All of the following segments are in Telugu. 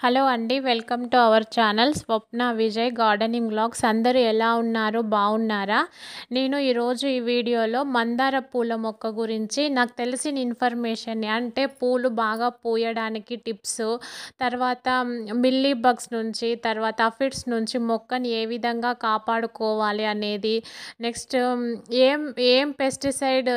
హలో అండి. Welcome to our channel Swapna Vijay gardening vlogs. అందరూ ఎలా ఉన్నారు? బాగున్నారా? నేను ఈరోజు ఈ వీడియోలో మందార పూల మొక్క గురించి నాకు తెలిసిన ఇన్ఫర్మేషన్, అంటే పూలు బాగా పూయడానికి టిప్స్, తర్వాత మిల్లీ బగ్స్ నుంచి, తర్వాత అఫిడ్స్ నుంచి మొక్కని ఏ విధంగా కాపాడుకోవాలి అనేది, నెక్స్ట్ ఏం ఏం పెస్టిసైడ్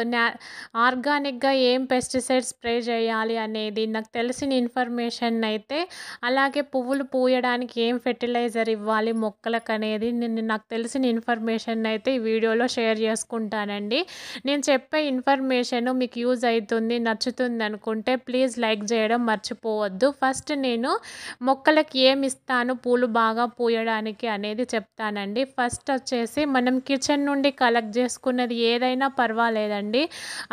ఆర్గానిక్గా ఏం పెస్టిసైడ్ స్ప్రే చేయాలి అనేది నాకు తెలిసిన ఇన్ఫర్మేషన్ అయితే, అలాగే పువ్వులు పూయడానికి ఏం ఫెర్టిలైజర్ ఇవ్వాలి మొక్కలకు అనేది నాకు తెలిసిన ఇన్ఫర్మేషన్ అయితే ఈ వీడియోలో షేర్ చేసుకుంటానండి. నేను చెప్పే ఇన్ఫర్మేషన్ మీకు యూజ్ అవుతుంది, నచ్చుతుంది అనుకుంటే ప్లీజ్ లైక్ చేయడం మర్చిపోవద్దు. ఫస్ట్ నేను మొక్కలకి ఏమి ఇస్తాను పూలు బాగా పూయడానికి అనేది చెప్తానండి. ఫస్ట్ వచ్చేసి మనం కిచెన్ నుండి కలెక్ట్ చేసుకున్నది ఏదైనా పర్వాలేదండి.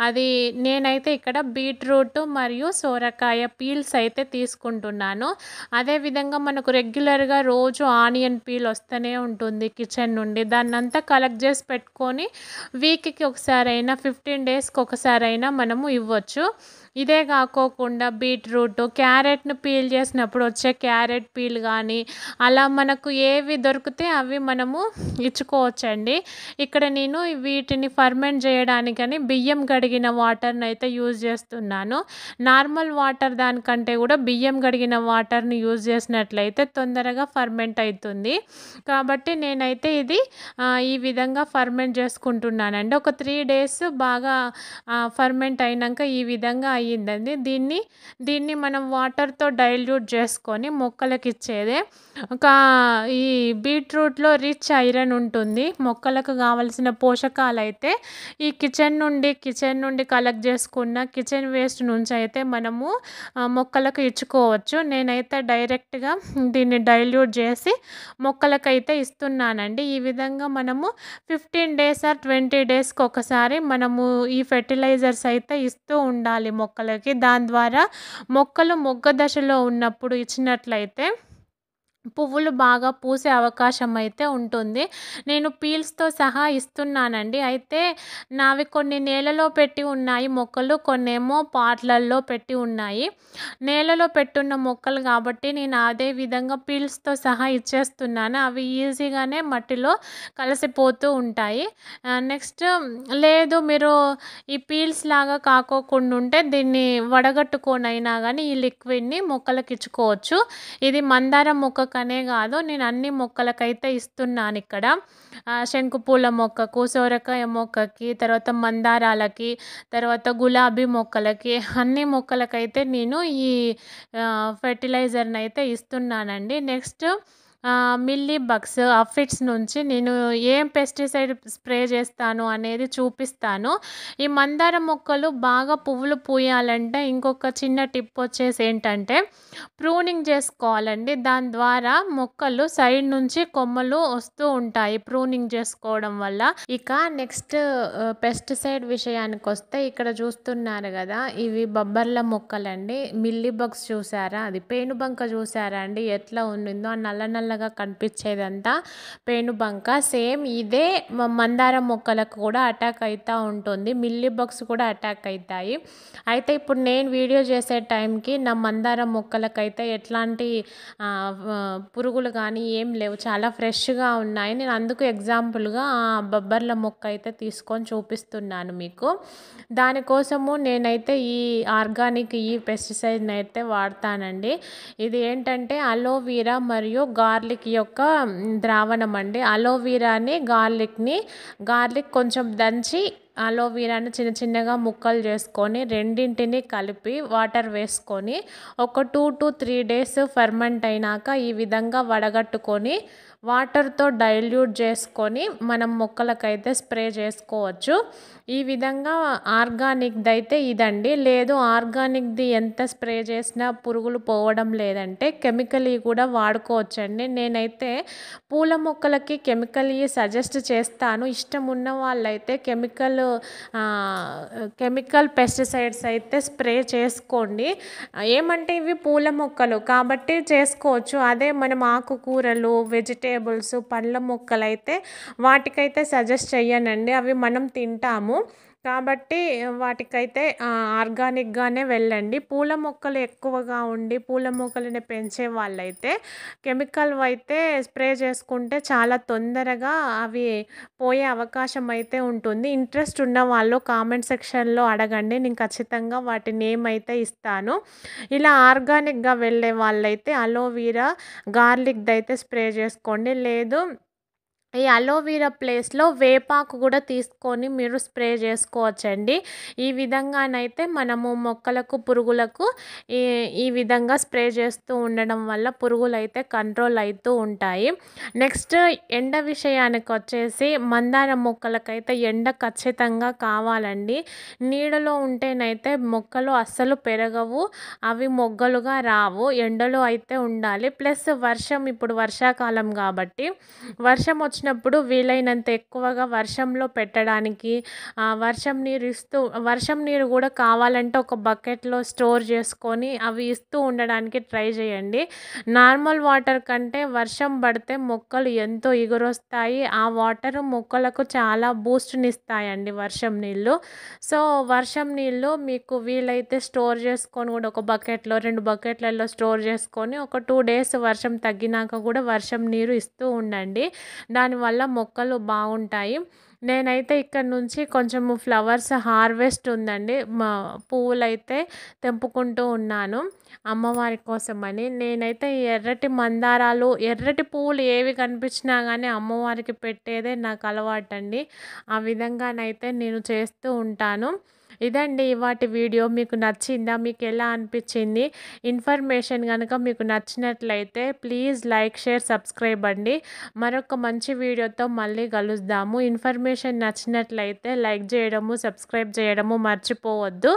అది నేనైతే ఇక్కడ బీట్రూట్ మరియు సోరకాయ పీల్స్ అయితే తీసుకుంటున్నాను. అదేవిధంగా మనకు రెగ్యులర్గా రోజు ఆనియన్ పీల్ వస్తూనే ఉంటుంది కిచెన్ నుండి. దాన్నంతా కలెక్ట్ చేసి పెట్టుకొని వీక్కి ఒకసారైనా 15 డేస్కి ఒకసారైనా మనము ఇవ్వచ్చు. ఇదే కాకోకుండా బీట్రూట్, క్యారెట్ను పీల్ చేసినప్పుడు వచ్చే క్యారెట్ పీల్ కానీ అలా మనకు ఏవి దొరికితే అవి మనము ఇచ్చుకోవచ్చండి. ఇక్కడ నేను వీటిని ఫర్మెంట్ చేయడానికని బియ్యం కడిగిన వాటర్ని అయితే యూజ్ చేస్తున్నాను. నార్మల్ వాటర్ దానికంటే కూడా బియ్యం కడిగిన వాటర్ని యూజ్ చేసినట్లయితే తొందరగా ఫర్మెంట్ అవుతుంది. కాబట్టి నేనైతే ఇది ఈ విధంగా ఫర్మెంట్ చేసుకుంటున్నానండి. ఒక 3 డేస్ బాగా ఫర్మెంట్ అయినాక ఈ విధంగా అయ్యిందండి. దీన్ని మనం వాటర్తో డైల్యూట్ చేసుకొని మొక్కలకి ఇచ్చేదే. ఈ బీట్రూట్లో రిచ్ ఐరన్ ఉంటుంది. మొక్కలకు కావలసిన పోషకాలు అయితే ఈ కిచెన్ నుండి కలెక్ట్ చేసుకున్న కిచెన్ వేస్ట్ నుంచి అయితే మనము మొక్కలకు ఇచ్చుకోవచ్చు. నేనైతే డైరెక్ట్గా దీన్ని డైల్యూట్ చేసి మొక్కలకైతే ఇస్తున్నానండి. ఈ విధంగా మనము 15 డేస్ ఆర్ 20 డేస్కి ఒకసారి మనము ఈ ఫెర్టిలైజర్స్ అయితే ఇస్తూ ఉండాలి మొక్కలకి. దాని ద్వారా మొక్కలు మొగ్గ దశలో ఉన్నప్పుడు ఇచ్చినట్లయితే పువ్వులు బాగా పూసే అవకాశం అయితే ఉంటుంది. నేను పీల్స్తో సహా ఇస్తున్నానండి. అయితే నావి కొన్ని నేలలో పెట్టి ఉన్నాయి మొక్కలు, కొన్నేమో పాట్లల్లో పెట్టి ఉన్నాయి. నేలలో పెట్టున్న మొక్కలు కాబట్టి నేను అదే విధంగా పీల్స్తో సహా ఇచ్చేస్తున్నాను. అవి ఈజీగానే మట్టిలో కలిసిపోతూ ఉంటాయి. నెక్స్ట్ లేదు మీరు ఈ పీల్స్ లాగా కాకోకుండా ఉంటే దీన్ని వడగట్టుకొనైనా కానీ ఈ లిక్విడ్ని మొక్కలకి ఇచ్చుకోవచ్చు. ఇది మందార మొక్కకనే కాదు, నేను అన్ని మొక్కలకైతే ఇస్తున్నాను ఇక్కడ. శంకుపూల మొక్కకు, సోరకాయ మొక్కకి, తర్వాత మందారాలకి, తర్వాత గులాబీ మొక్కలకి, అన్ని మొక్కలకైతే నేను ఈ ఫెర్టిలైజర్ని అయితే ఇస్తున్నానండి. నెక్స్ట్ మిల్లీ బగ్స్, అఫిడ్స్ నుంచి నేను ఏం పెస్టిసైడ్ స్ప్రే చేస్తాను అనేది చూపిస్తాను. ఈ మందార మొక్కలు బాగా పువ్వులు పూయాలంటే ఇంకొక చిన్న టిప్ వచ్చేసి ఏంటంటే ప్రూనింగ్ చేసుకోవాలండి. దాని ద్వారా మొక్కలు సైడ్ నుంచి కొమ్మలు వస్తూ ఉంటాయి ప్రూనింగ్ చేసుకోవడం వల్ల. ఇక నెక్స్ట్ పెస్టిసైడ్ విషయానికి వస్తే ఇక్కడ చూస్తున్నారు కదా, ఇవి బొబ్బర్ల మొక్కలండి. మిల్లీ బగ్స్ చూసారా, అది పేనుబంక చూసారా అండి ఎట్లా ఉండిందో, ఆ నల్ల నల్లగా కనిపించేదంతా పేనుబంక. సేమ్ ఇదే మందార మొక్కలకు కూడా అటాక్ అవుతూ ఉంటుంది. మిల్లీ బగ్స్ కూడా అటాక్ అవుతాయి. అయితే ఇప్పుడు నేను వీడియో చేసే టైంకి నా మందార మొక్కలకైతే ఎట్లాంటి పురుగులు కానీ ఏం లేవు, చాలా ఫ్రెష్గా ఉన్నాయి. నేను అందుకు ఎగ్జాంపుల్గా ఆ బొబ్బర్ల మొక్క అయితే తీసుకొని చూపిస్తున్నాను మీకు. దానికోసము నేనైతే ఈ ఆర్గానిక్ ఈ పెస్టిసైడ్ని అయితే వాడతానండి. ఇది ఏంటంటే అలోవీరా మరియు గార్లిక్ యొక్క ద్రావణం అండి. అలోవీరాని గార్లిక్ కొంచెం దంచి అలోవీరాను చిన్న చిన్నగా ముక్కలు చేసుకొని రెండింటిని కలిపి వాటర్ వేసుకొని ఒక 2 to 3 డేస్ ఫర్మెంట్ అయినాక ఈ విధంగా వడగట్టుకొని వాటర్తో డైల్యూట్ చేసుకొని మనం మొక్కలకైతే స్ప్రే చేసుకోవచ్చు. ఈ విధంగా ఆర్గానిక్ది అయితే ఇదండి. లేదు ఆర్గానిక్ది ఎంత స్ప్రే చేసినా పురుగులు పోవడం లేదంటే కెమికల్ కూడా వాడుకోవచ్చండి. నేనైతే పూల మొక్కలకి కెమికల్ సజెస్ట్ చేస్తాను. ఇష్టం ఉన్న వాళ్ళైతే కెమికల్ పెస్టిసైడ్స్ అయితే స్ప్రే చేసుకోండి. ఏమంటే ఇవి పూల మొక్కలు కాబట్టి చేసుకోవచ్చు. అదే మనం ఆకుకూరలు, వెజిటేబుల్స్, పండ్ల మొక్కలైతే వాటికైతే సజెస్ట్ చెయ్యనండి. అవి మనం తింటాము. కాబట్టి వాటికైతే ఆర్గానిక్‌గానే వెళ్ళండి. పూల మొక్కలు ఎక్కువగా ఉండి, పూల మొక్కలని పెంచే వాళ్ళైతే కెమికల్‌వైతే స్ప్రే చేసుకుంటే చాలా తొందరగా అవి పోయే అవకాశం అయితే ఉంటుంది. ఇంట్రెస్ట్ ఉన్నవాళ్ళు కామెంట్ సెక్షన్‌లో అడగండి. నేను ఖచ్చితంగా వాటి నేమ్ అయితే ఇస్తాను. ఇలా ఆర్గానిక్‌గా వెళ్ళే వాళ్ళైతే అలోవీరా, గార్లిక్‌దయితే స్ప్రే చేసుకోండి. లేదు ఈ అలోవీరా ప్లేస్‌లో వేపాకు గూడా తీసుకొని మీరు స్ప్రే జేసుకోవచ్చండి. ఈ విధంగానైతే మనము మొక్కలకు, పురుగులకు ఈ ఈ విధంగా స్ప్రే చేస్తూ ఉండడం వల్ల పురుగులైతే కంట్రోల్ అయితూ ఉంటాయి. నెక్స్ట్ ఎండ విషయానికొచ్చేసి మందార మొక్కలకైతే ఎండ ఖచ్చితంగా కావాలండి. నీడలో ఉంటేనైతే మొక్కలు అస్సలు పెరగవు. అవి మొగ్గలుగా రావు. ఎండలో అయితే ఉండాలి. ప్లస్ వర్షం ఇప్పుడు వర్షాకాలం గాబట్టి వర్షం వచ్చినప్పుడు వీలైనంత ఎక్కువగా వర్షంలో పెట్టడానికి వర్షం నీరు గూడా కావాలంటే ఒక బకెట్‌లో స్టోర్ చేసుకొని అవి ఇస్తూ ఉండడానికి ట్రై చేయండి. నార్మల్ వాటర్ కంటే వర్షం పడితే మొక్కలు ఎంతో ఇగురొస్తాయి. ఆ వాటర్ మొక్కలకు చాలా బూస్ట్‌నిస్తాయండి వర్షం నీళ్ళు. సో, వర్షం నీళ్ళు మీకు వీలైతే స్టోర్ చేసుకొని గూడా ఒక బకెట్‌లో, 2 బకెట్లలో స్టోర్ చేసుకొని ఒక 2 డేస్ వర్షం తగ్గినాక గూడా వర్షం నీరు ఇస్తూ ఉండండి. దానివల్ల మొక్కలు బాగుంటాయి. నేనైతే ఇక్కడ నుంచి కొంచెము ఫ్లవర్స్ హార్వెస్ట్ ఉందండి. పువ్వులైతే తెంపుకుంటూ ఉన్నాను అమ్మవారి కోసమని. నేనైతే ఈ ఎర్రటి మందారాలు, ఎర్రటి పువ్వులు ఏవి కనిపించినా గానీ అమ్మవారికి పెట్టేదే నాకు అలవాటండి. ఆ విధంగానైతే నేను చేస్తూ ఉంటాను. ఇదండి ఇవాటి వీడియో. మీకు నచ్చిందా? మీకెలా అనిపిచ్చింది? ఇన్ఫర్మేషన్ గనక మీకు నచ్చినట్లయితే ప్లీజ్ లైక్, షేర్, సబ్స్క్రైబ్ అండి. మరొక మంచి వీడియోతో మళ్ళీ కలుద్దాము. ఇన్ఫర్మేషన్ నచ్చినట్లయితే లైక్ జేయడము, సబ్స్క్రైబ్ చేయడము మర్చిపోవద్దు.